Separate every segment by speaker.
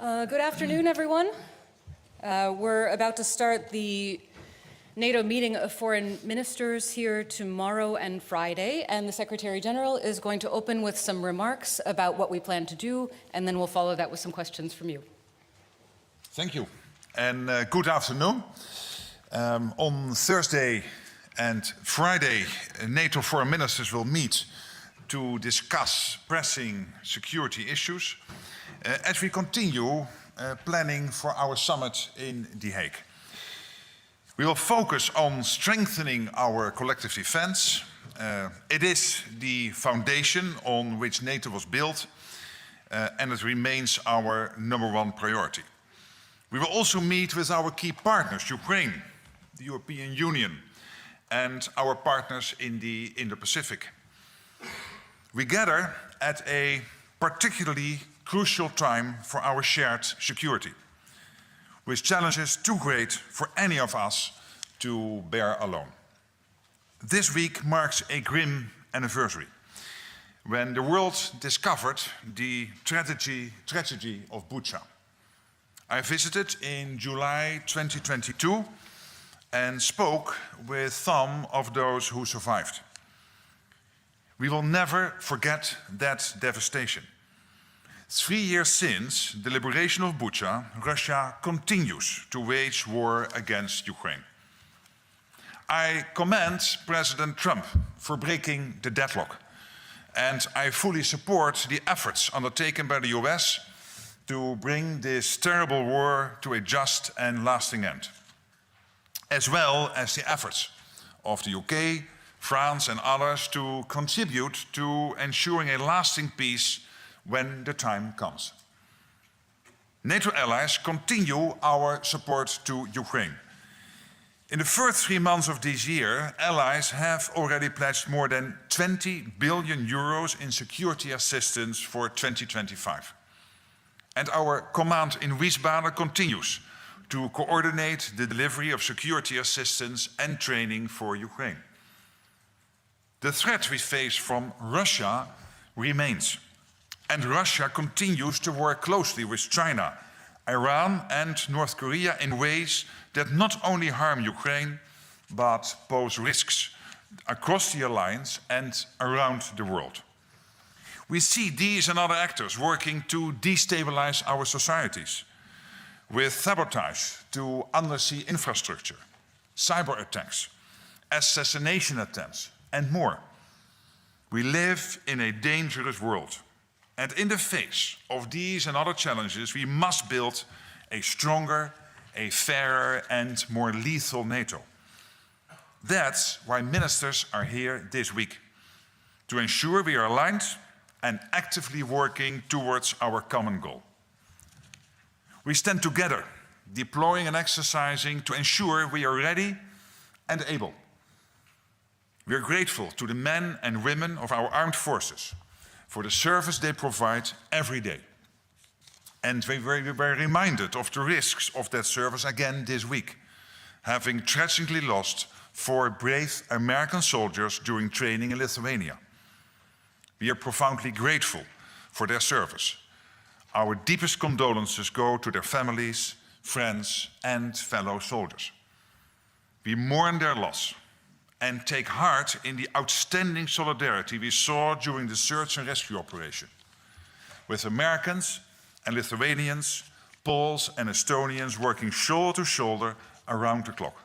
Speaker 1: Good afternoon, everyone. We're about to start the NATO meeting of foreign ministers here tomorrow and Friday, and the Secretary General is going to open with some remarks about what we plan to do, and then we'll follow that with some questions from you.
Speaker 2: Thank you, and good afternoon. On Thursday and Friday, NATO foreign ministers will meet to discuss pressing security issues as we continue planning for our summit in The Hague. We will focus on strengthening our collective defense. It is the foundation on which NATO was built, and it remains our #1 priority. We will also meet with our key partners, Ukraine, the European Union, and our partners in the Indo-Pacific. We gather at a particularly crucial time for our shared security, with challenges too great for any of us to bear alone. This week marks a grim anniversary, when the world discovered the tragedy of Bucha. I visited in July 2022 and spoke with some of those who survived. We will never forget that devastation. 3 years since the liberation of Bucha, Russia continues to wage war against Ukraine. I commend President Trump for breaking the deadlock, and I fully support the efforts undertaken by the US to bring this terrible war to a just and lasting end, as well as the efforts of the UK, France and others to contribute to ensuring a lasting peace when the time comes. NATO allies continue our support to Ukraine. In the first 3 months of this year, allies have already pledged more than 20 billion euros in security assistance for 2025. And our command in Wiesbaden continues to coordinate the delivery of security assistance and training for Ukraine. The threat we face from Russia remains, and Russia continues to work closely with China, Iran and North Korea in ways that not only harm Ukraine, but pose risks across the alliance and around the world. We see these and other actors working to destabilize our societies, with sabotage to undersea infrastructure, cyber attacks, assassination attempts, and more. We live in a dangerous world. And in the face of these and other challenges, we must build a stronger, a fairer, and more lethal NATO. That's why ministers are here this week, to ensure we are aligned and actively working towards our common goal. We stand together, deploying and exercising to ensure we are ready and able. We are grateful to the men and women of our armed forces for the service they provide every day. And we were reminded of the risks of that service again this week, having tragically lost 4 brave American soldiers during training in Lithuania. We are profoundly grateful for their service. Our deepest condolences go to their families, friends, and fellow soldiers. We mourn their loss and take heart in the outstanding solidarity we saw during the search and rescue operation, with Americans and Lithuanians, Poles and Estonians working shoulder to shoulder around the clock.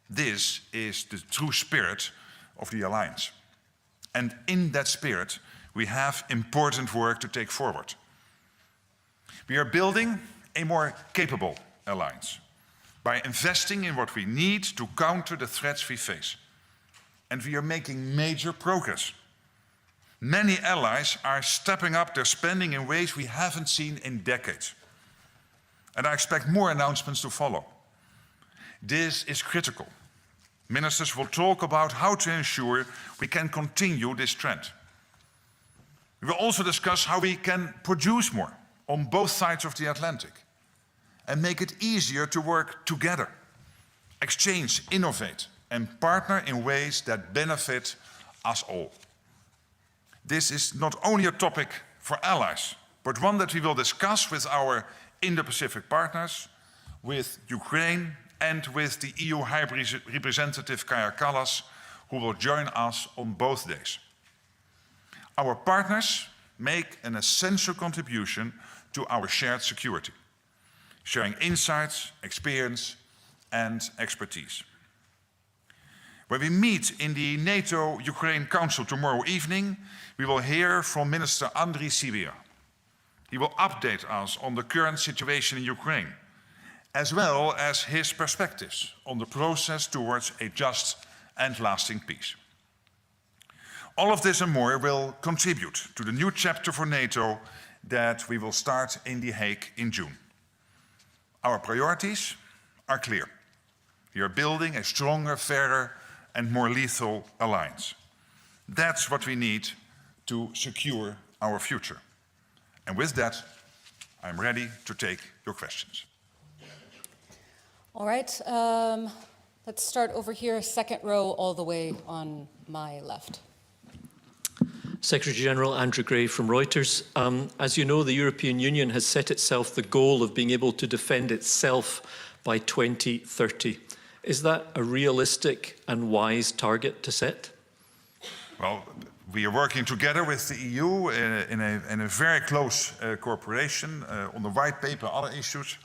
Speaker 2: This is the true spirit of the alliance. And in that spirit, we have important work to take forward. We are building a more capable alliance by investing in what we need to counter the threats we face. And we are making major progress. Many allies are stepping up their spending in ways we haven't seen in decades. And I expect more announcements to follow. This is critical. Ministers will talk about how to ensure we can continue this trend. We will also discuss how we can produce more on both sides of the Atlantic and make it easier to work together, exchange, innovate, and partner in ways that benefit us all. This is not only a topic for allies, but one that we will discuss with our Indo-Pacific partners, with Ukraine and with the EU High Representative Kaja Kallas, who will join us on both days. Our partners make an essential contribution to our shared security, sharing insights, experience, and expertise. When we meet in the NATO-Ukraine Council tomorrow evening, we will hear from Minister Andriy Sybiha. He will update us on the current situation in Ukraine, as well as his perspectives on the process towards a just and lasting peace. All of this and more will contribute to the new chapter for NATO that we will start in The Hague in June. Our priorities are clear. We are building a stronger, fairer, and more lethal alliance. That's what we need to secure our future. And with that, I'm ready to take your questions.
Speaker 1: All right, let's start over here, second row all the way on my left.
Speaker 3: Secretary General Andrew Gray from Reuters. As you know, the European Union has set itself the goal of being able to defend itself by 2030. Is that a realistic and wise target to set?
Speaker 2: Well, we are working together with the EU in a very close cooperation on the white paper, other issues.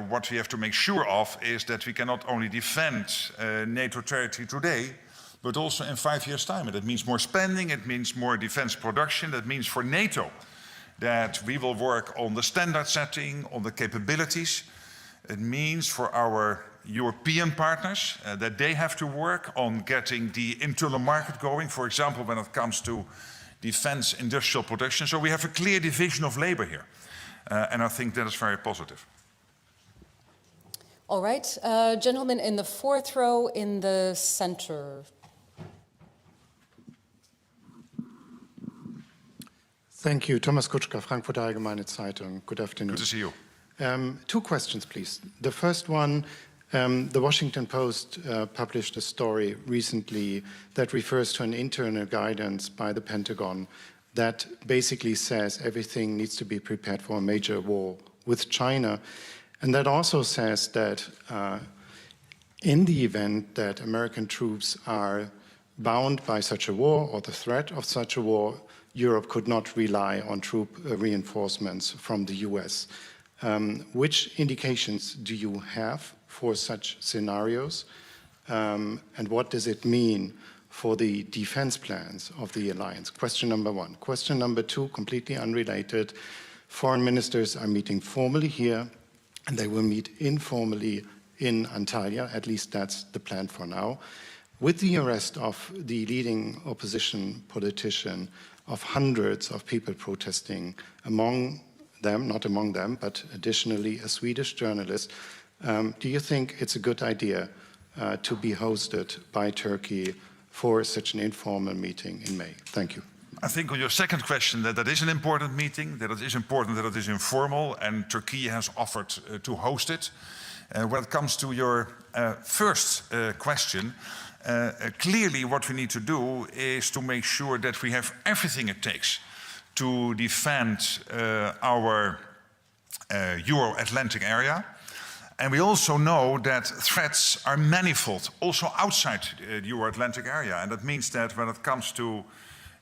Speaker 2: What we have to make sure of is that we can not only defend NATO territory today, but also in 5 years' time. And that means more spending, it means more defense production, that means for NATO that we will work on the standard setting, on the capabilities. It means for our European partners that they have to work on getting the internal market going, for example, when it comes to defense industrial production. So we have a clear division of labor here. And I think that is very positive.
Speaker 1: All right, gentlemen in the fourth row in the center.
Speaker 4: Thank you. Thomas Kutschka, Frankfurter Allgemeine Zeitung. Good afternoon.
Speaker 2: Good to see you.
Speaker 4: 2 questions, please. The first one, the Washington Post published a story recently that refers to an internal guidance by the Pentagon that basically says everything needs to be prepared for a major war with China. And that also says that in the event that American troops are bound by such a war or the threat of such a war, Europe could not rely on troop reinforcements from the US. Which indications do you have for such scenarios? And what does it mean for the defense plans of the alliance? Question number 1. Question number 2, completely unrelated. Foreign ministers are meeting formally here, and they will meet informally in Antalya. At least that's the plan for now. With the arrest of the leading opposition politician, of hundreds of people protesting, among them, not among them, but additionally a Swedish journalist, do you think it's a good idea to be hosted by Turkey for such an informal meeting in May? Thank you.
Speaker 2: I think on your second question that is an important meeting, that it is important that it is informal, and Turkey has offered to host it. When it comes to your first question, clearly what we need to do is to make sure that we have everything it takes to defend our Euro-Atlantic area. And we also know that threats are manifold, also outside the Euro-Atlantic area. And that means that when it comes to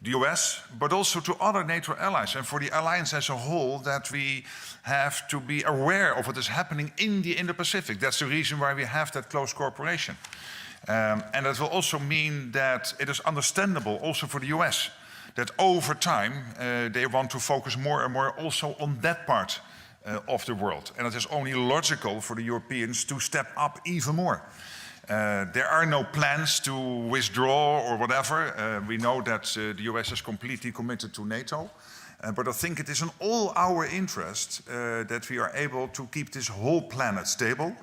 Speaker 2: the US, but also to other NATO allies, and for the alliance as a whole, that we have to be aware of what is happening in the Indo-Pacific. That's the reason why we have that close cooperation. And that will also mean that it is understandable also for the US that over time they want to focus more and more also on that part of the world. And it is only logical for the Europeans to step up even more. There are no plans to withdraw or whatever. We know that the US is completely committed to NATO. But I think it is in all our interest that we are able to keep this whole planet stable.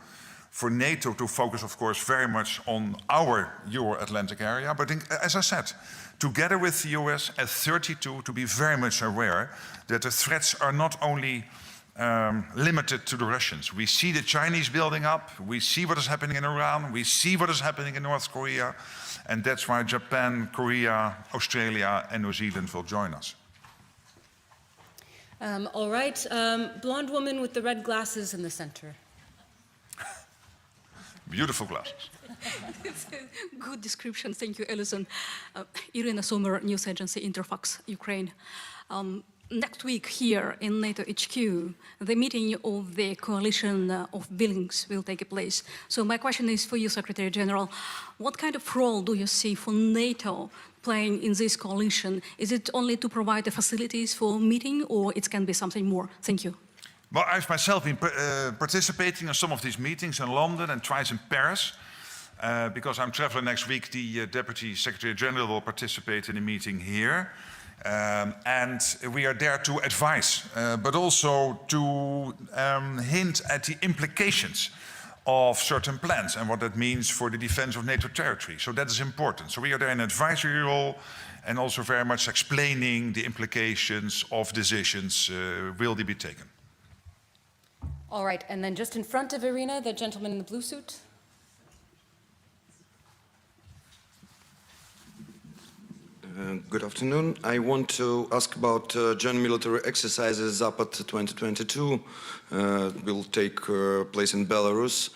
Speaker 2: For NATO to focus, of course, very much on our Euro-Atlantic area. But as I said, together with the US at 32, to be very much aware that the threats are not only limited to the Russians. We see the Chinese building up, we see what is happening in Iran, we see what is happening in North Korea, and that's why Japan, Korea, Australia and New Zealand will join us.
Speaker 1: All right, blonde woman with the red glasses in the center.
Speaker 2: Beautiful glasses.
Speaker 5: It's a good description. Thank you, Alison. Irina Sommer, news agency Interfax, Ukraine. Next week here in NATO HQ, the meeting of the coalition of willings will take place. So my question is for you, Secretary General. What kind of role do you see for NATO playing in this coalition? Is it only to provide the facilities for meeting, or it can be something more? Thank you.
Speaker 2: Well, I've myself been participating in some of these meetings in London and twice in Paris. Because I'm traveling next week, the Deputy Secretary General will participate in a meeting here. And we are there to advise, but also to hint at the implications of certain plans and what that means for the defense of NATO territory. So that is important. So we are there in an advisory role and also very much explaining the implications of decisions will they be taken.
Speaker 1: All right, and then just in front of Irina, the gentleman in the blue suit.
Speaker 6: Good afternoon. I want to ask about joint military exercises Zapad 2022 will take place in Belarus.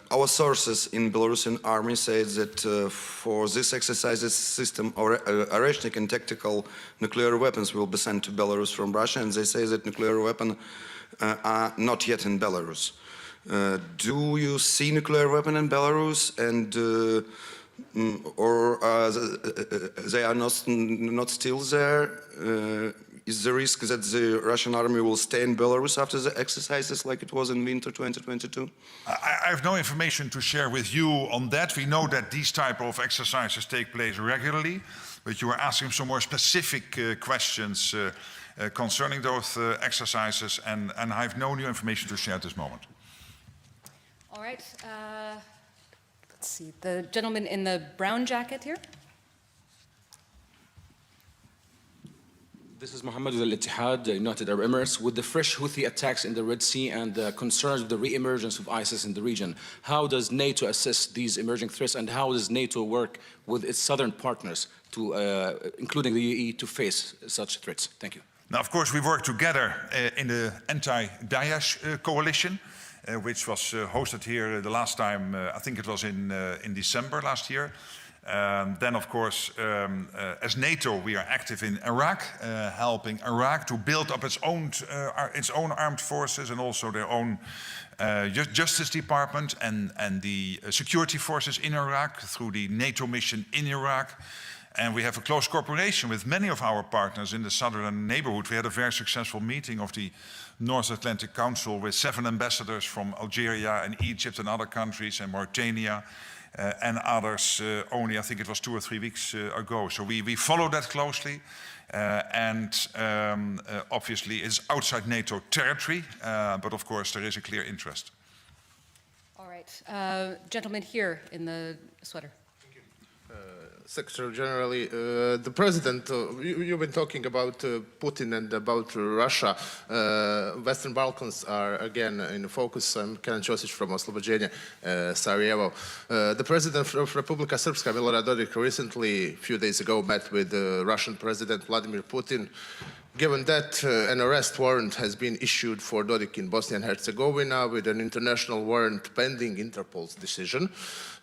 Speaker 6: Our sources in Belarusian army say that for these exercises, system Oreshnik and tactical nuclear weapons will be sent to Belarus from Russia, and they say that nuclear weapons are not yet in Belarus. Do you see nuclear weapon in Belarus, and or they are not still there? Is the risk that the Russian army will stay in Belarus after the exercises like it was in winter 2022?
Speaker 2: I have no information to share with you on that. We know that these type of exercises take place regularly, but you are asking some more specific questions concerning those exercises, and I have no new information to share at this moment.
Speaker 1: All right, let's see, the gentleman in the brown jacket here.
Speaker 7: This is Mohammed with Al-Ittihad, United Arab Emirates. With the fresh Houthi attacks in the Red Sea and concerns with the re-emergence of ISIS in the region, how does NATO assess these emerging threats, and how does NATO work with its southern partners, including the UAE, to face such threats? Thank you.
Speaker 2: Now, of course, we work together in the anti-Daesh coalition, which was hosted here the last time, I think it was in December last year. Then, of course, as NATO, we are active in Iraq, helping Iraq to build up its own armed forces and also their own Justice Department and the security forces in Iraq through the NATO mission in Iraq. And we have a close cooperation with many of our partners in the southern neighborhood. We had a very successful meeting of the North Atlantic Council with 7 ambassadors from Algeria and Egypt and other countries and Mauritania. And others only, I think it was 2 or 3 weeks ago. So we follow that closely. And obviously it's outside NATO territory, but of course there is a clear interest.
Speaker 1: All right, gentleman here in the sweater.
Speaker 8: Secretary General, the President, you've been talking about Putin and about Russia. Western Balkans are again in focus. I'm Kenan Ćosić from Oslobođenje, Sarajevo. The President of Republika Srpska, Milorad Dodik, recently, a few days ago, met with Russian President Vladimir Putin. Given that an arrest warrant has been issued for Dodik in Bosnia and Herzegovina with an international warrant pending Interpol's decision,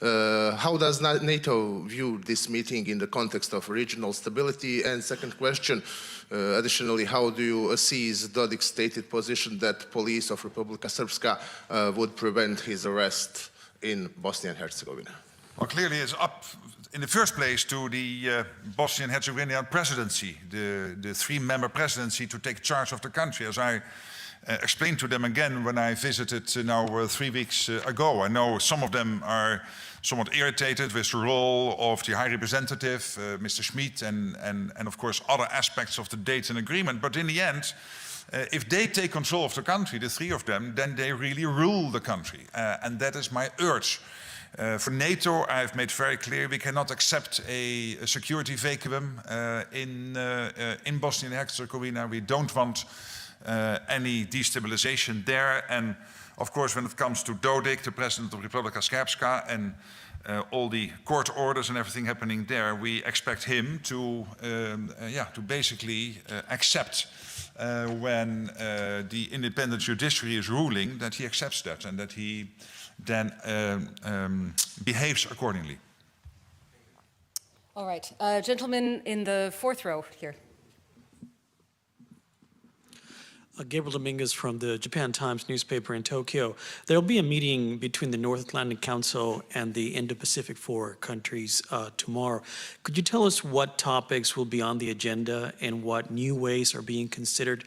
Speaker 8: how does NATO view this meeting in the context of regional stability? And second question, additionally, how do you seize Dodik's stated position that police of Republika Srpska would prevent his arrest in Bosnia and Herzegovina?
Speaker 2: Well, clearly it's up in the first place to the Bosnian Herzegovina presidency, the 3-member presidency, to take charge of the country. As I explained to them again when I visited now 3 weeks ago. I know some of them are somewhat irritated with the role of the High Representative, Mr. Schmid, and of course other aspects of the Dayton Agreement. But in the end, if they take control of the country, the 3 of them, then they really rule the country. And that is my urge. For NATO, I've made very clear we cannot accept a security vacuum in Bosnia and Herzegovina. We don't want any destabilization there. And of course, when it comes to Dodik, the president of Republika Srpska, and all the court orders and everything happening there, we expect him to basically accept when the independent judiciary is ruling, that he accepts that and that he then behaves accordingly.
Speaker 1: All right, gentleman in the fourth row here.
Speaker 9: Gabriel Dominguez from the Japan Times newspaper in Tokyo. There will be a meeting between the North Atlantic Council and the Indo-Pacific 4 countries tomorrow. Could you tell us what topics will be on the agenda and what new ways are being considered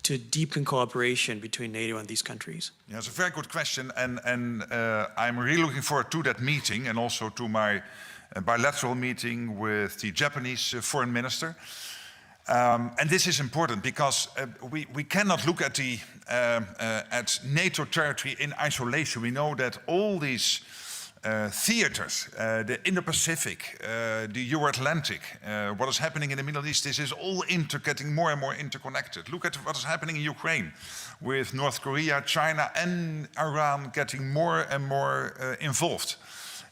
Speaker 9: to deepen cooperation between NATO and these countries?
Speaker 2: Yeah, it's a very good question, and I'm really looking forward to that meeting and also to my bilateral meeting with the Japanese foreign minister. And this is important because we cannot look at at NATO territory in isolation. We know that all these theaters, the Indo-Pacific, the Euro-Atlantic, what is happening in the Middle East, this is all getting more and more interconnected. Look at what is happening in Ukraine with North Korea, China and Iran getting more and more involved.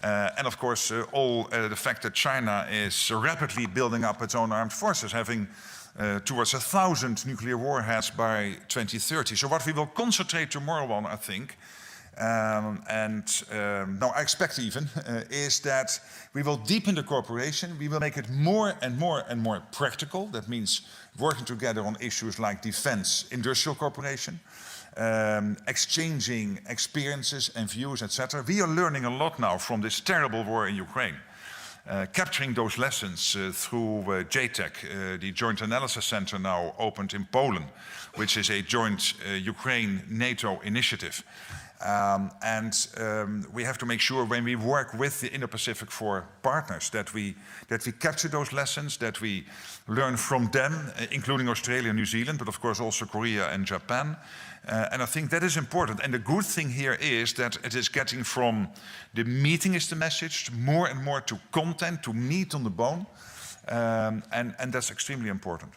Speaker 2: And of course, the fact that China is rapidly building up its own armed forces, having towards 1,000 nuclear warheads by 2030. So what we will concentrate tomorrow on, I think, no, I expect even, is that we will deepen the cooperation. We will make it more and more and more practical. That means working together on issues like defense, industrial cooperation, exchanging experiences and views, etc. We are learning a lot now from this terrible war in Ukraine. Capturing those lessons through JTEC, the Joint Analysis Center now opened in Poland, which is a joint Ukraine-NATO initiative. We have to make sure when we work with the Indo-Pacific 4 partners that we capture those lessons, that we learn from them, including Australia and New Zealand, but of course also Korea and Japan. And I think that is important. And the good thing here is that it is getting from the meeting is the message more and more to content, to meat on the bone. And that's extremely important.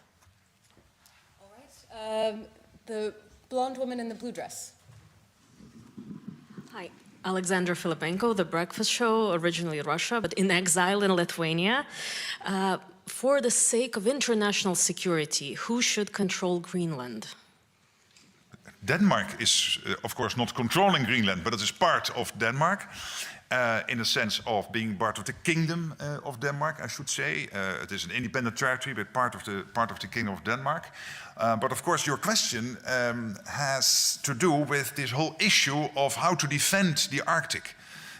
Speaker 1: All right, the blonde woman in the blue dress.
Speaker 10: Hi, Alexandra Filipenko, The Breakfast Show, originally Russia, but in exile in Lithuania. For the sake of international security, who should control Greenland?
Speaker 2: Denmark is, of course, not controlling Greenland, but it is part of Denmark, in the sense of being part of the Kingdom of Denmark, I should say. It is an independent territory, but part of the Kingdom of Denmark. But of course, your question has to do with this whole issue of how to defend the Arctic,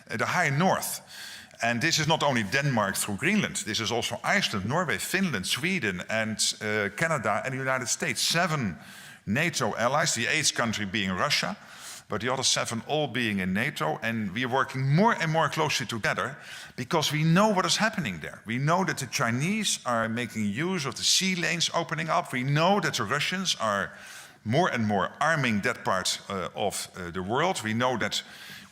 Speaker 2: the high north. And this is not only Denmark through Greenland. This is also Iceland, Norway, Finland, Sweden, and Canada, and the United States. 7 NATO allies, the 8th country being Russia, but the other 7 all being in NATO. And we are working more and more closely together because we know what is happening there. We know that the Chinese are making use of the sea lanes opening up. We know that the Russians are more and more arming that part of the world. We know that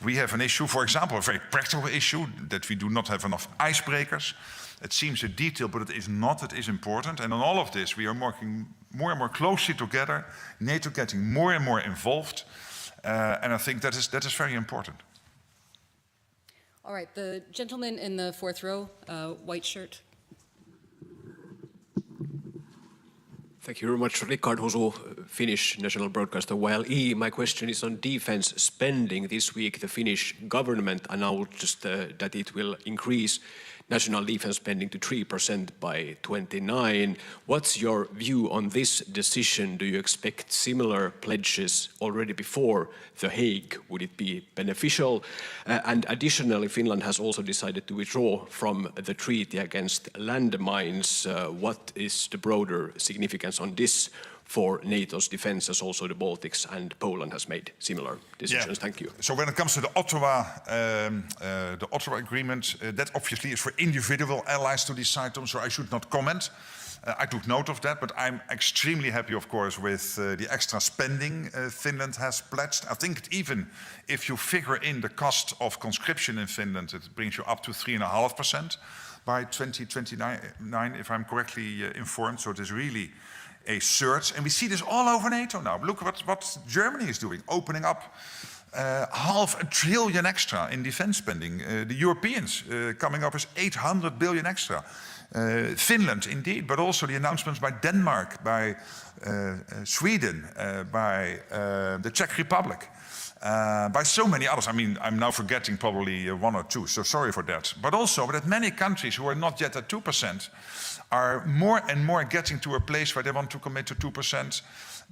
Speaker 2: we have an issue, for example, a very practical issue, that we do not have enough icebreakers. It seems a detail, but it is not. It is important. And on all of this, we are working more and more closely together, NATO getting more and more involved. And I think that is very important.
Speaker 1: All right, the gentleman in the fourth row, white shirt.
Speaker 11: Thank you very much. Rickard Husu, Finnish national broadcaster YLE. My question is on defense spending. This week, the Finnish government announced that it will increase national defense spending to 3% by 29. What's your view on this decision? Do you expect similar pledges already before The Hague? Would it be beneficial? And additionally, Finland has also decided to withdraw from the treaty against landmines. What is the broader significance on this for NATO's defense, as also the Baltics and Poland has made similar decisions? Yeah. Thank you.
Speaker 2: So when it comes to the Ottawa Agreement, that obviously is for individual allies to decide on, so I should not comment. I took note of that, but I'm extremely happy, of course, with the extra spending Finland has pledged. I think even if you figure in the cost of conscription in Finland, it brings you up to 3.5% by 2029, if I'm correctly informed. So it is really a surge, and we see this all over NATO now. Look what Germany is doing, opening up 500 billion extra in defense spending. The Europeans coming up with 800 billion extra. Finland, indeed, but also the announcements by Denmark, by Sweden, by the Czech Republic, by so many others. I mean, I'm now forgetting probably one or two, so sorry for that. But also that many countries who are not yet at 2% are more and more getting to a place where they want to commit to 2%,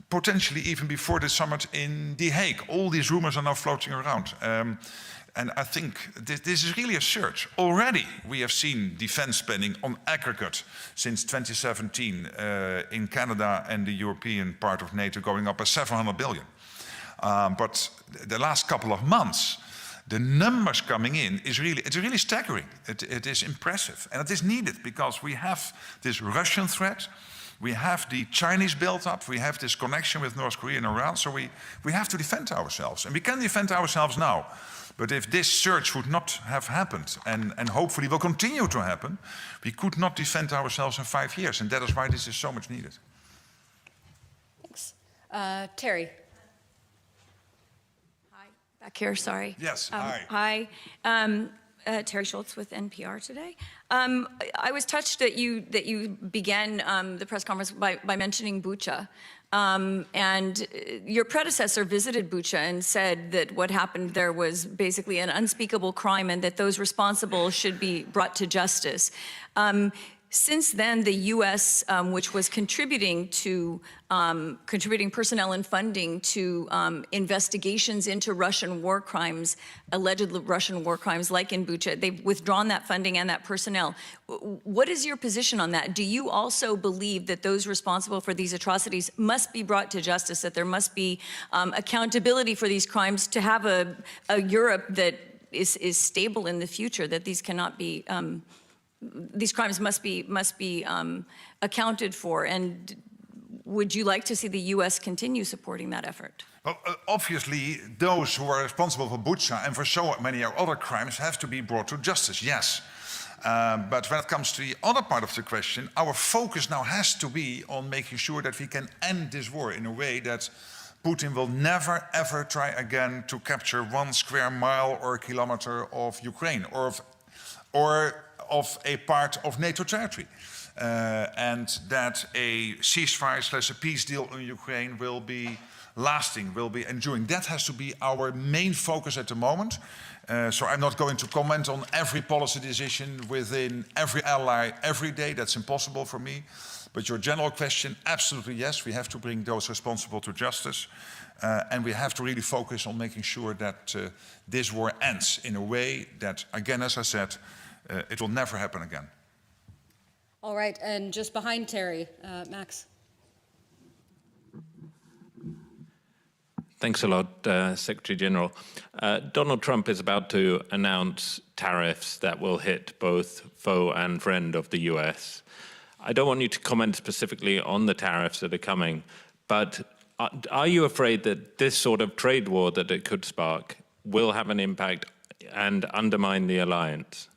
Speaker 2: potentially even before the summit in The Hague. All these rumors are now floating around. And I think this is really a surge. Already we have seen defense spending on aggregate since 2017 in Canada and the European part of NATO going up by 700 billion. But the last couple of months, the numbers coming in it's really staggering. It is impressive, and it is needed because we have this Russian threat, we have the Chinese build-up, we have this connection with North Korea and Iran, so we have to defend ourselves, and we can defend ourselves now. But if this surge would not have happened, and hopefully will continue to happen, we could not defend ourselves in 5 years, and that is why this is so much needed.
Speaker 1: Thanks. Terry.
Speaker 12: Back here, sorry.
Speaker 2: Yes, hi.
Speaker 12: Hi, Terry Schultz with NPR today. I was touched that you began the press conference by mentioning Bucha. And your predecessor visited Bucha and said that what happened there was basically an unspeakable crime and that those responsible should be brought to justice. Since then, the U.S., which was contributing personnel and funding to investigations into Russian war crimes, alleged Russian war crimes like in Bucha, they've withdrawn that funding and that personnel. What is your position on that? Do you also believe that those responsible for these atrocities must be brought to justice, that there must be accountability for these crimes to have a Europe that is stable in the future, that these cannot be these crimes must be accounted for, and would you like to see the U.S. continue supporting that effort?
Speaker 2: Well, obviously, those who are responsible for Bucha and for so many other crimes have to be brought to justice, yes. But when it comes to the other part of the question, our focus now has to be on making sure that we can end this war in a way that Putin will never, ever try again to capture 1 square mile or kilometer of Ukraine or of a part of NATO territory. And that a ceasefire / a peace deal in Ukraine will be lasting, will be enduring. That has to be our main focus at the moment. So I'm not going to comment on every policy decision within every ally every day. That's impossible for me. But your general question, absolutely yes, we have to bring those responsible to justice. And we have to really focus on making sure that this war ends in a way that, again, as I said, it will never happen again.
Speaker 1: All right, and just behind Terry, Max.
Speaker 13: Thanks a lot, Secretary General. Donald Trump is about to announce tariffs that will hit both foe and friend of the US. I don't want you to comment specifically on the tariffs that are coming, but are you afraid that this sort of trade war that it could spark will have an impact and undermine the alliance?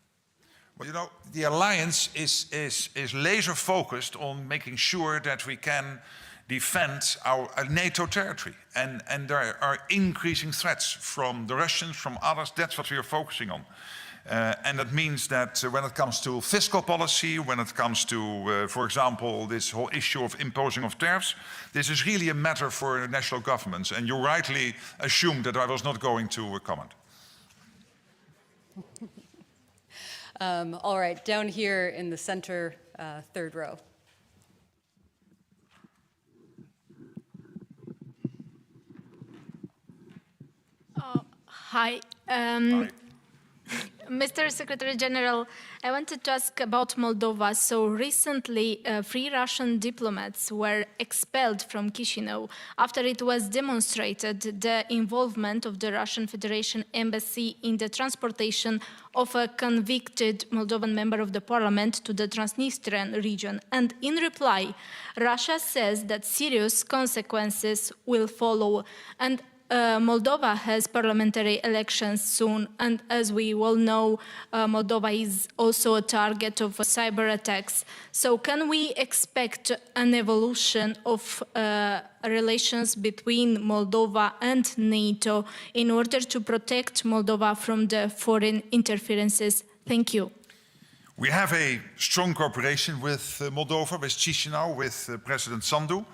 Speaker 2: Well, you know, the alliance is laser focused on making sure that we can defend our NATO territory. And there are increasing threats from the Russians, from others. That's what we are focusing on. And that means that when it comes to fiscal policy, when it comes to, for example, this whole issue of imposing of tariffs, this is really a matter for national governments. And you rightly assumed that I was not going to comment.
Speaker 1: All right, down here in the center, third row.
Speaker 14: Hi.
Speaker 2: Hi.
Speaker 14: Mr. Secretary General, I wanted to ask about Moldova. So recently, 3 Russian diplomats were expelled from Chisinau after it was demonstrated the involvement of the Russian Federation embassy in the transportation of a convicted Moldovan member of the parliament to the Transnistrian region. And in reply, Russia says that serious consequences will follow. And Moldova has parliamentary elections soon, and as we all know, Moldova is also a target of cyber attacks. So can we expect an evolution of relations between Moldova and NATO in order to protect Moldova from the foreign interferences? Thank you.
Speaker 2: We have a strong cooperation with Moldova, with Chisinau, with President Sandu.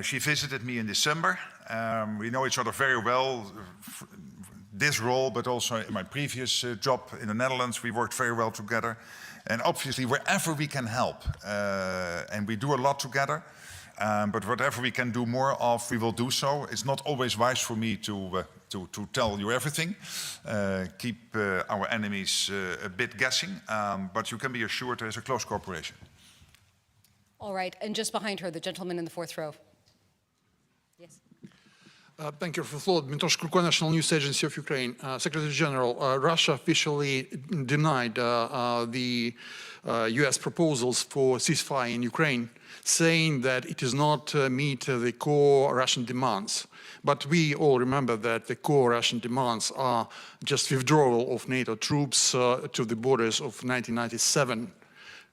Speaker 2: She visited me in December. We know each other very well, this role, but also in my previous job in the Netherlands, we worked very well together. And obviously, wherever we can help, and we do a lot together, but whatever we can do more of, we will do so. It's not always wise for me to tell you everything, keep our enemies a bit guessing, but you can be assured there is a close cooperation.
Speaker 1: All right, and just behind her, the gentleman in the fourth row. Yes.
Speaker 15: Thank you for the floor. Dmitry Shkurko, National News Agency of Ukraine. Secretary General, Russia officially denied the US proposals for ceasefire in Ukraine, saying that it does not meet the core Russian demands. But we all remember that the core Russian demands are just withdrawal of NATO troops to the borders of 1997.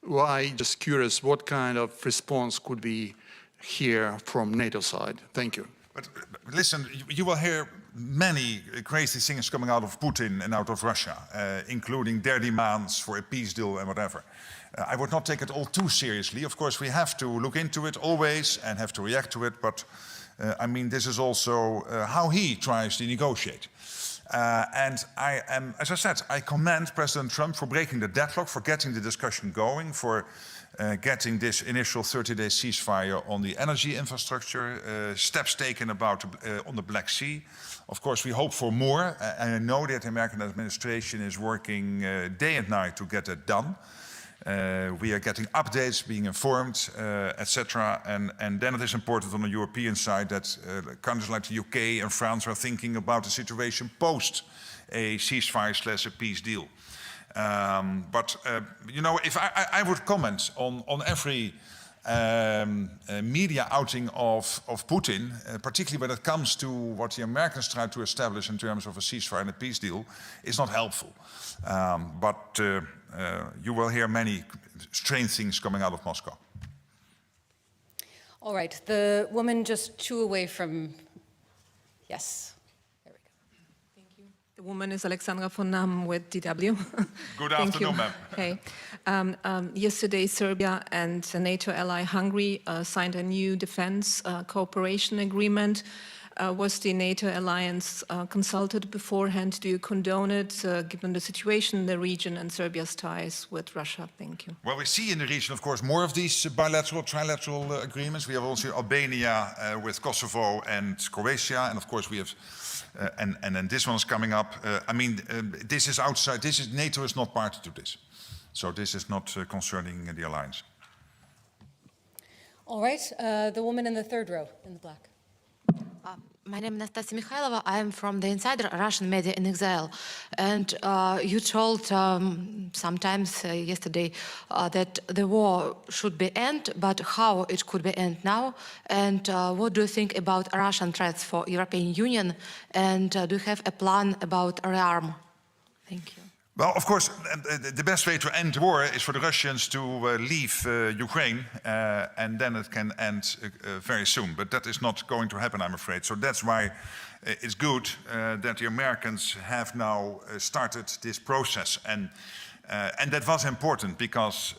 Speaker 15: Why, just curious, what kind of response could we hear from NATO side? Thank you.
Speaker 2: But listen, you will hear many crazy things coming out of Putin and out of Russia, including their demands for a peace deal and whatever. I would not take it all too seriously. Of course, we have to look into it always and have to react to it, but I mean, this is also how he tries to negotiate. And I am, as I said, I commend President Trump for breaking the deadlock, for getting the discussion going, for getting this initial 30-day ceasefire on the energy infrastructure, steps taken about on the Black Sea. Of course, we hope for more, and I know that the American administration is working day and night to get it done. We are getting updates, being informed, etc. And then it is important on the European side that countries like the UK and France are thinking about the situation post a ceasefire / a peace deal. But you know, if I would comment on every media outing of Putin, particularly when it comes to what the Americans try to establish in terms of a ceasefire and a peace deal, is not helpful. But you will hear many strange things coming out of Moscow.
Speaker 1: All right, the woman just two away from, yes.
Speaker 16: The woman is Alexandra von Nam with DW.
Speaker 2: Good afternoon, ma'am.
Speaker 16: Hey. Yesterday, Serbia and a NATO ally Hungary signed a new defense cooperation agreement. Was the NATO alliance consulted beforehand? Do you condone it, given the situation in the region and Serbia's ties with Russia? Thank you.
Speaker 2: Well, we see in the region, of course, more of these bilateral, trilateral agreements. We have also Albania with Kosovo and Croatia, and of course we have, and then this one is coming up. I mean, this is outside. NATO is not party to this, so this is not concerning the alliance.
Speaker 1: All right, the woman in the third row in the black.
Speaker 17: My name is Nastasia Mikhailova. I am from the Insider, Russian media in exile. And you told sometimes yesterday that the war should be end, but how it could be end now? And what do you think about Russian threats for European Union? And do you have a plan about rearm? Thank you.
Speaker 2: Well, of course, the best way to end the war is for the Russians to leave Ukraine, and then it can end very soon. But that is not going to happen, I'm afraid. So that's why it's good that the Americans have now started this process. And that was important because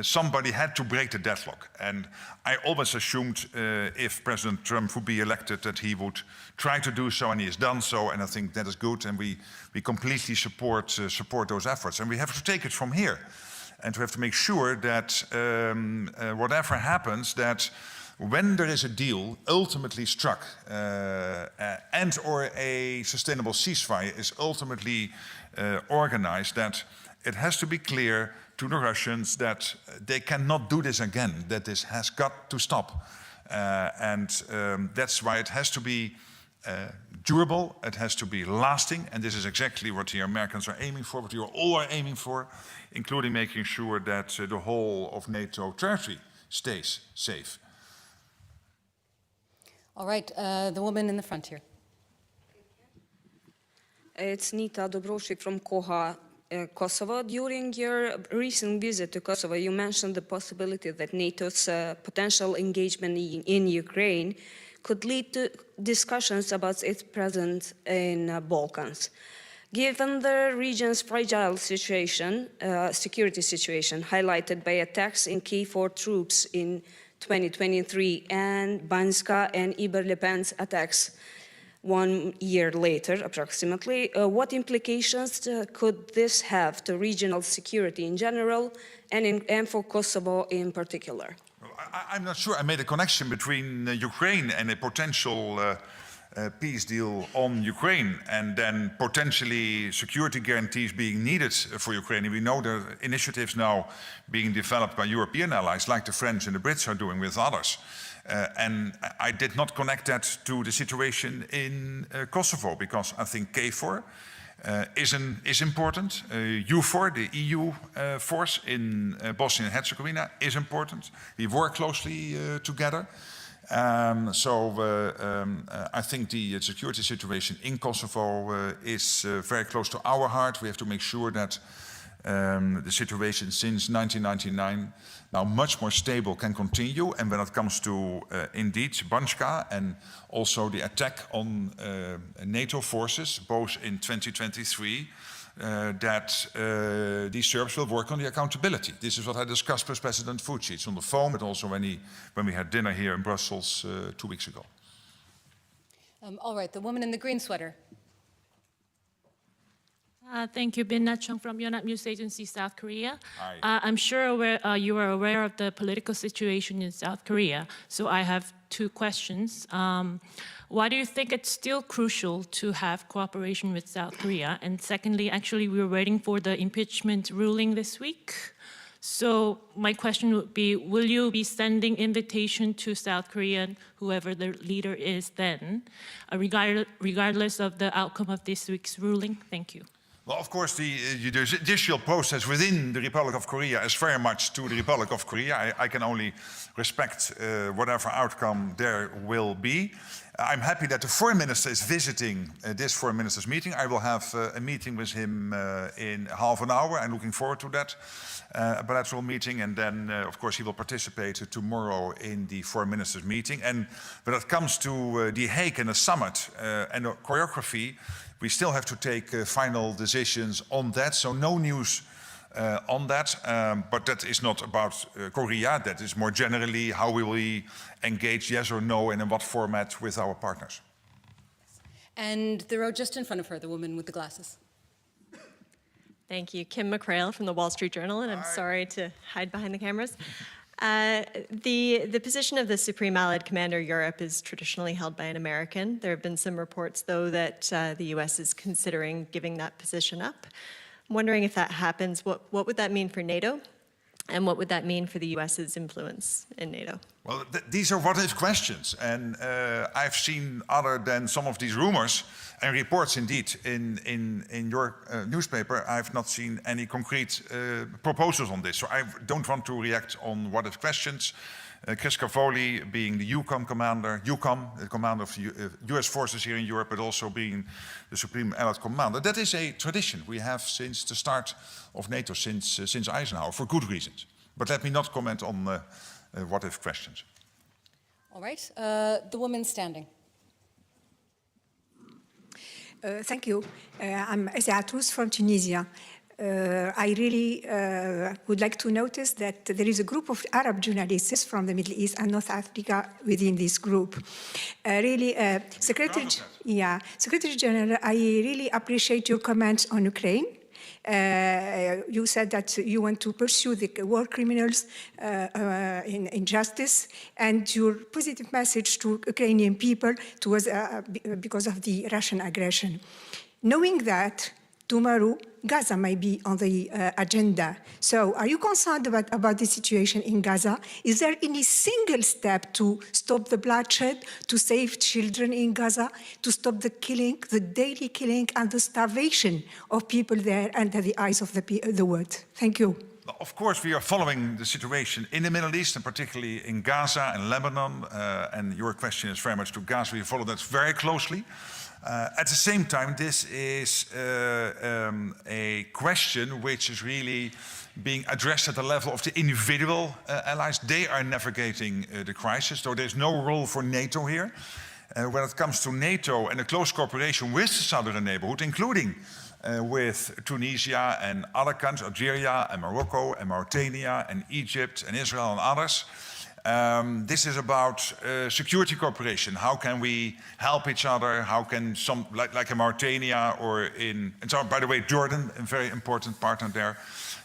Speaker 2: somebody had to break the deadlock. And I always assumed if President Trump would be elected that he would try to do so, and he has done so. And I think that is good. And we completely support those efforts. And we have to take it from here. And we have to make sure that whatever happens, that when there is a deal ultimately struck and or a sustainable ceasefire is ultimately organized, that it has to be clear to the Russians that they cannot do this again, that this has got to stop. And that's why it has to be durable, it has to be lasting, and this is exactly what the Americans are aiming for, what you all are aiming for, including making sure that the whole of NATO territory stays safe.
Speaker 1: All right, the woman in the front here.
Speaker 18: It's Nita Dobroshik from Koha, Kosovo. During your recent visit to Kosovo, you mentioned the possibility that NATO's potential engagement in Ukraine could lead to discussions about its presence in Balkans. Given the region's fragile situation, security situation, highlighted by attacks in KFOR troops in 2023 and Banska and Iberlepens attacks 1 year later, approximately, what implications could this have to regional security in general and for Kosovo in particular?
Speaker 2: I'm not sure I made a connection between Ukraine and a potential peace deal on Ukraine and then potentially security guarantees being needed for Ukraine. We know there are initiatives now being developed by European allies like the French and the Brits are doing with others. And I did not connect that to the situation in Kosovo because I think KFOR is important. EUFOR, the EU force in Bosnia and Herzegovina, is important. We work closely together. I think the security situation in Kosovo is very close to our heart. We have to make sure that the situation since 1999, now much more stable, can continue. And when it comes to, indeed, Banska and also the attack on NATO forces, both in 2023, that these Serbs will work on the accountability. This is what I discussed with President Vučić on the phone, but also when we had dinner here in Brussels 2 weeks ago.
Speaker 1: All right, the woman in the green sweater.
Speaker 19: Thank you. Bin Na-chung from Yonhap News Agency, South Korea.
Speaker 2: Hi.
Speaker 19: I'm sure you are aware of the political situation in South Korea, so I have 2 questions. Why do you think it's still crucial to have cooperation with South Korea? And secondly, actually, we were waiting for the impeachment ruling this week. So my question would be, will you be sending invitation to South Korea, whoever the leader is then, regardless of the outcome of this week's ruling? Thank you.
Speaker 2: Well, of course, the judicial process within the Republic of Korea is very much to the Republic of Korea. I can only respect whatever outcome there will be. I'm happy that the foreign minister is visiting this foreign ministers meeting. I will have a meeting with him in half an hour. I'm looking forward to that bilateral meeting. And then, of course, he will participate tomorrow in the foreign ministers meeting. And when it comes to The Hague and the summit and the choreography, we still have to take final decisions on that. So no news on that, but that is not about Korea. That is more generally how will we engage, yes or no, and in what format with our partners.
Speaker 1: And the row just in front of her, the woman with the glasses.
Speaker 20: Thank you. Kim McCrail from the Wall Street Journal, and I'm sorry to hide behind the cameras. The position of the Supreme Allied Commander Europe is traditionally held by an American. There have been some reports, though, that the U.S. is considering giving that position up. I'm wondering if that happens, what would that mean for NATO? And what would that mean for the U.S.'s influence in NATO?
Speaker 2: Well, these are what-if questions. And I've seen, other than some of these rumors and reports, indeed, in your newspaper, I've not seen any concrete proposals on this. So I don't want to react on what-if questions. Chris Cavoli being the EUCOM commander, the commander of US forces here in Europe, but also being the Supreme Allied Commander. That is a tradition we have since the start of NATO, since Eisenhower, for good reasons. But let me not comment on what-if questions.
Speaker 1: All right, the woman standing.
Speaker 21: Thank you. I'm Ezatrous from Tunisia. I really would like to notice that there is a group of Arab journalists from the Middle East and North Africa within this group. Secretary General, I really appreciate your comments on Ukraine. You said that you want to pursue the war criminals in justice, and your positive message to Ukrainian people was because of the Russian aggression. Knowing that, tomorrow, Gaza might be on the agenda. So are you concerned about the situation in Gaza? Is there any single step to stop the bloodshed, to save children in Gaza, to stop the killing, the daily killing and the starvation of people there under the eyes of the world? Thank you.
Speaker 2: Of course, we are following the situation in the Middle East, and particularly in Gaza and Lebanon. And your question is very much to Gaza. We follow that very closely. At the same time, this is a question which is really being addressed at the level of the individual allies. They are navigating the crisis, so there's no role for NATO here. When it comes to NATO and a close cooperation with the southern neighborhood, including with Tunisia and other countries, Algeria and Morocco and Mauritania and Egypt and Israel and others, this is about security cooperation. How can we help each other? How can some, like in Mauritania or in, and so, by the way, Jordan, a very important partner there,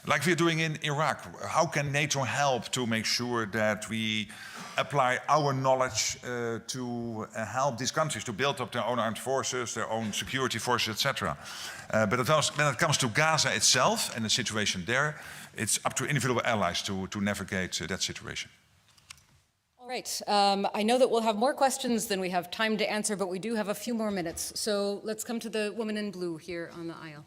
Speaker 2: like we're doing in Iraq. How can NATO help to make sure that we apply our knowledge to help these countries to build up their own armed forces, their own security forces, etc. But when it comes to Gaza itself and the situation there, it's up to individual allies to navigate that situation.
Speaker 1: All right. I know that we'll have more questions than we have time to answer, but we do have a few more minutes. So let's come to the woman in blue here on the aisle.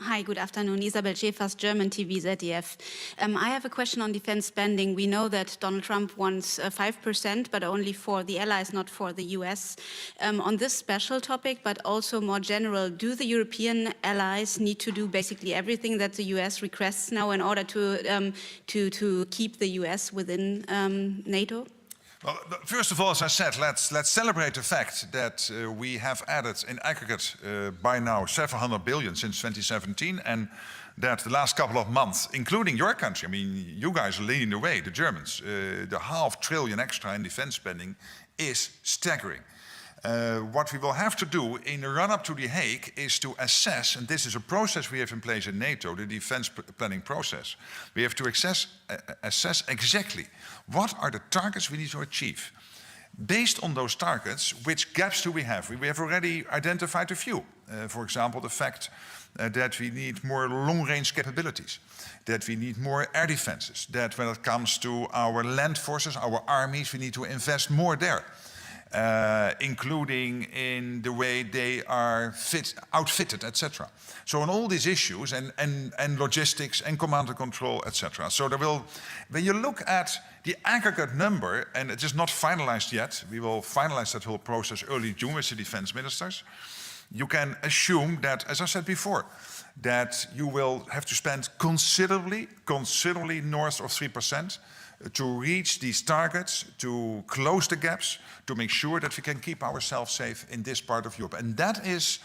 Speaker 3: Hi, good afternoon. Isabel Schäfers, German TV, ZDF. I have a question on defense spending. We know that Donald Trump wants 5%, but only for the allies, not for the US. On this special topic, but also more general, do the European allies need to do basically everything that the US requests now in order to keep the US within NATO?
Speaker 2: Well, first of all, as I said, let's celebrate the fact that we have added in aggregate by now several hundred billion since 2017, and that the last couple of months, including your country, I mean, you guys are leading the way, the Germans, the $500 billion extra in defense spending is staggering. What we will have to do in the run-up to The Hague is to assess, and this is a process we have in place in NATO, the defense planning process. We have to assess exactly what are the targets we need to achieve. Based on those targets, which gaps do we have? We have already identified a few. For example, the fact that we need more long-range capabilities, that we need more air defenses, that when it comes to our land forces, our armies, we need to invest more there. Including in the way they are outfitted, etc. So on all these issues, and logistics, and command and control, etc. So there will, when you look at the aggregate number, and it is not finalized yet, we will finalize that whole process early June with the defense ministers, you can assume that, as I said before, that you will have to spend considerably north of 3%, to reach these targets, to close the gaps, to make sure that we can keep ourselves safe in this part of Europe. And that is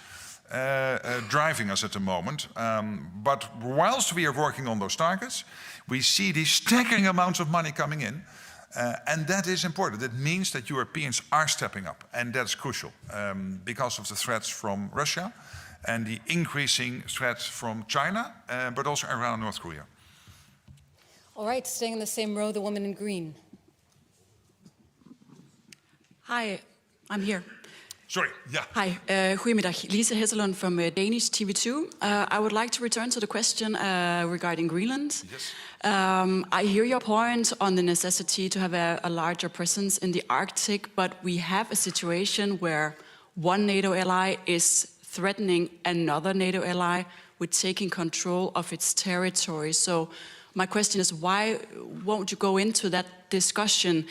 Speaker 2: driving us at the moment. But whilst we are working on those targets, we see these staggering amounts of money coming in. And that is important. That means that Europeans are stepping up. And that's crucial because of the threats from Russia and the increasing threats from China, but also Iran and North Korea.
Speaker 1: All right, staying in the same row, the woman in green.
Speaker 22: Hi, I'm here.
Speaker 2: Sorry, yeah.
Speaker 22: Hi, goedemiddag. Lisa Hesselund from Danish TV2. I would like to return to the question regarding Greenland.
Speaker 2: Yes.
Speaker 22: I hear your point on the necessity to have a larger presence in the Arctic, but we have a situation where one NATO ally is threatening another NATO ally with taking control of its territory. So my question is, why won't you go into that discussion?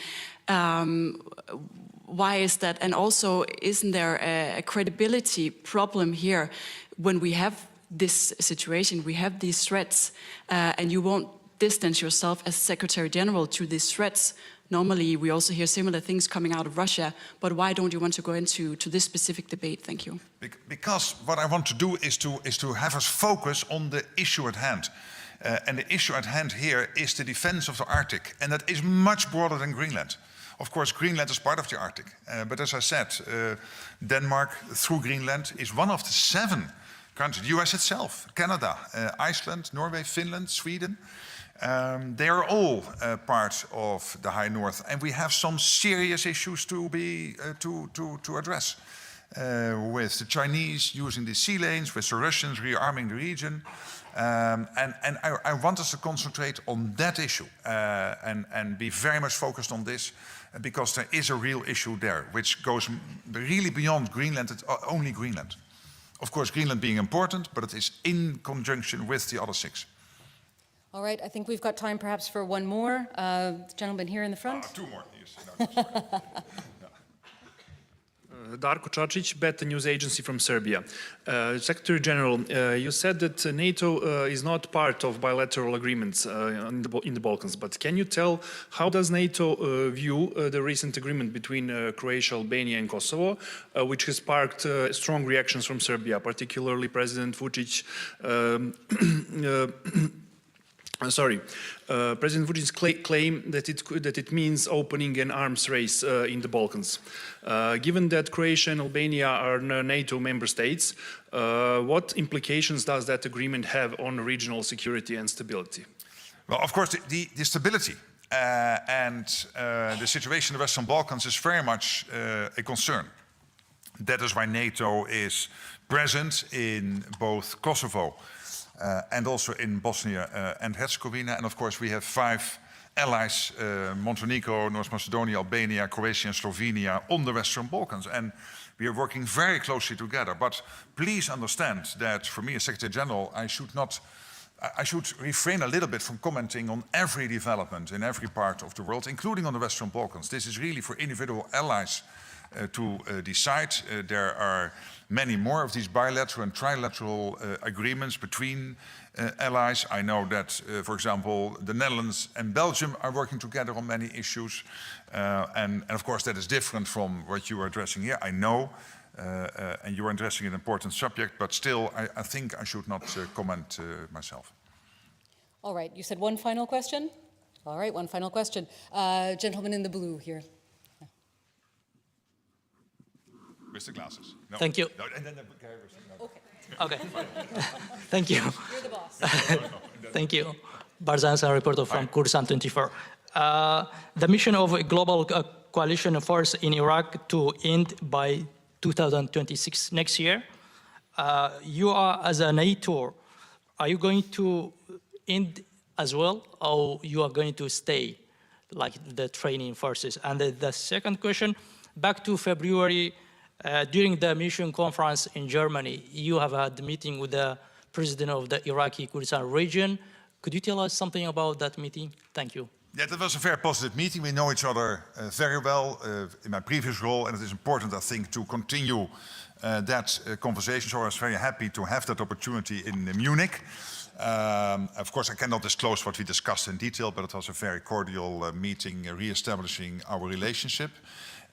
Speaker 22: Why is that? And also, isn't there a credibility problem here when we have this situation, we have these threats, and you won't distance yourself as Secretary General to these threats? Normally, we also hear similar things coming out of Russia, but why don't you want to go into this specific debate? Thank you.
Speaker 2: Because what I want to do is to have us focus on the issue at hand. And the issue at hand here is the defense of the Arctic, and that is much broader than Greenland. Of course, Greenland is part of the Arctic, but as I said, Denmark, through Greenland, is one of the 7 countries, the US itself, Canada, Iceland, Norway, Finland, Sweden. They are all part of the High North, and we have some serious issues to address. With the Chinese using the sea lanes, with the Russians rearming the region. And I want us to concentrate on that issue and be very much focused on this, because there is a real issue there, which goes really beyond Greenland, it's only Greenland. Of course, Greenland being important, but it is in conjunction with the other 6.
Speaker 1: All right, I think we've got time perhaps for one more. The gentleman here in the front.
Speaker 2: 2 more, yes. No,
Speaker 4: Darko Čačić, Beta News Agency from Serbia. Secretary General, you said that NATO is not part of bilateral agreements in the Balkans, but can you tell how does NATO view the recent agreement between Croatia, Albania and Kosovo, which has sparked strong reactions from Serbia, particularly President Vučić President Vučić's claim that it means opening an arms race in the Balkans. Given that Croatia and Albania are NATO member states, what implications does that agreement have on regional security and stability?
Speaker 2: Well, of course, the stability and the situation in the Western Balkans is very much a concern. That is why NATO is present in both Kosovo and also in Bosnia and Herzegovina. And of course, we have 5 allies, Montenegro, North Macedonia, Albania, Croatia and Slovenia on the Western Balkans. And we are working very closely together. But please understand that for me as Secretary General, I should refrain a little bit from commenting on every development in every part of the world, including on the Western Balkans. This is really for individual allies to decide. There are many more of these bilateral and trilateral agreements between allies. I know that, for example, the Netherlands and Belgium are working together on many issues. And of course, that is different from what you are addressing here. I know, and you are addressing an important subject, but still, I think I should not comment myself.
Speaker 1: All right, you said one final question? All right, one final question. Gentleman in the blue here.
Speaker 2: Mr. Glasses. No.
Speaker 5: Thank you.
Speaker 2: No, and then no.
Speaker 5: Okay. Thank you.
Speaker 1: You're the boss.
Speaker 5: Thank you. Barzansan, reporter from Kurdistan 24. The mission of a global coalition force in Iraq to end by 2026, next year. You are, as a NATO, are you going to end as well, or you are going to stay, like the training forces? And the second question, back to February, during the mission conference in Germany, you have had a meeting with the president of the Iraqi Kurdistan region. Could you tell us something about that meeting? Thank you.
Speaker 2: Yeah, that was a very positive meeting. We know each other very well in my previous role, and it is important, I think, to continue that conversation. So I was very happy to have that opportunity in Munich. Of course, I cannot disclose what we discussed in detail, but it was a very cordial meeting, re-establishing our relationship.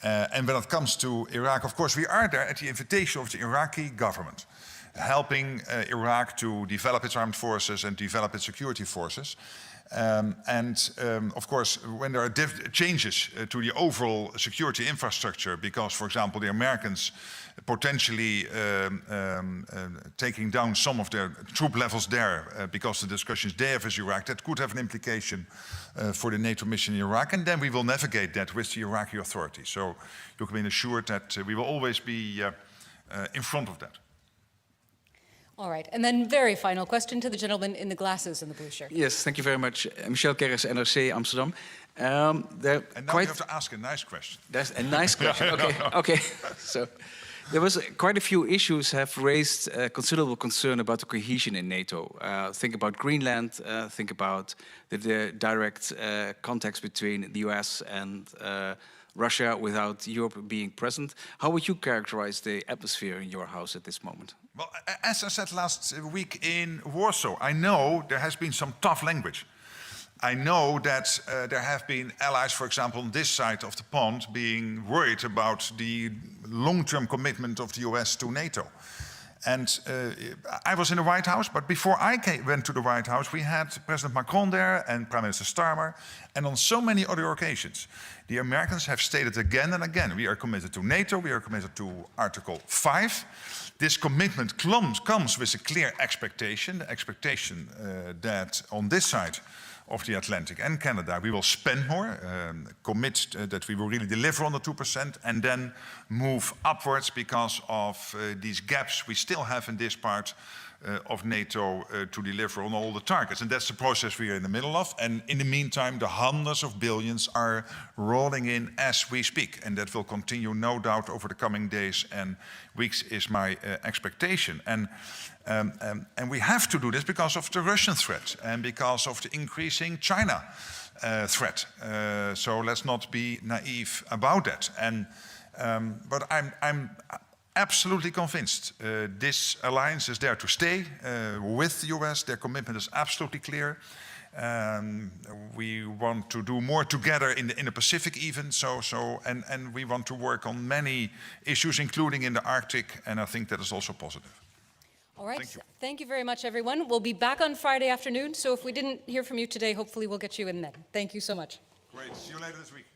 Speaker 2: And when it comes to Iraq, of course, we are there at the invitation of the Iraqi government, helping Iraq to develop its armed forces and develop its security forces. Of course, when there are changes to the overall security infrastructure, because, for example, the Americans potentially taking down some of their troop levels there because of the discussions they have with Iraq, that could have an implication for the NATO mission in Iraq. And then we will navigate that with the Iraqi authorities. So you can be assured that we will always be in front of that.
Speaker 1: All right, and then very final question to the gentleman in the glasses and the blue shirt.
Speaker 23: Yes, thank you very much. Michel Kerris, NRC Amsterdam.
Speaker 2: And now you have to ask a nice question.
Speaker 23: That's a nice question, okay. Okay. So there was quite a few issues have raised considerable concern about the cohesion in NATO. Think about Greenland, think about the direct contacts between the US and Russia without Europe being present. How would you characterize the atmosphere in your house at this moment?
Speaker 2: Well, as I said last week in Warsaw, I know there has been some tough language. I know that there have been allies, for example, on this side of the pond, being worried about the long-term commitment of the US to NATO. And I was in the White House, but before I went to the White House, we had President Macron there and Prime Minister Starmer. And on so many other occasions, the Americans have stated again and again, we are committed to NATO, we are committed to Article 5. This commitment comes with a clear expectation, the expectation that on this side of the Atlantic and Canada, we will spend more, commit that we will really deliver on the 2%, and then move upwards because of these gaps we still have in this part of NATO to deliver on all the targets. And that's the process we are in the middle of. And in the meantime, the hundreds of billions are rolling in as we speak. And that will continue, no doubt, over the coming days and weeks is my expectation. And we have to do this because of the Russian threat and because of the increasing China threat. So let's not be naive about that. And But I'm absolutely convinced this alliance is there to stay with the US. Their commitment is absolutely clear. We want to do more together in the Pacific even, and we want to work on many issues, including in the Arctic, and I think that is also positive.
Speaker 1: All right, thank you very much, everyone. We'll be back on Friday afternoon, so if we didn't hear from you today, hopefully we'll get you in then. Thank you so much.
Speaker 2: Great, see you later this week.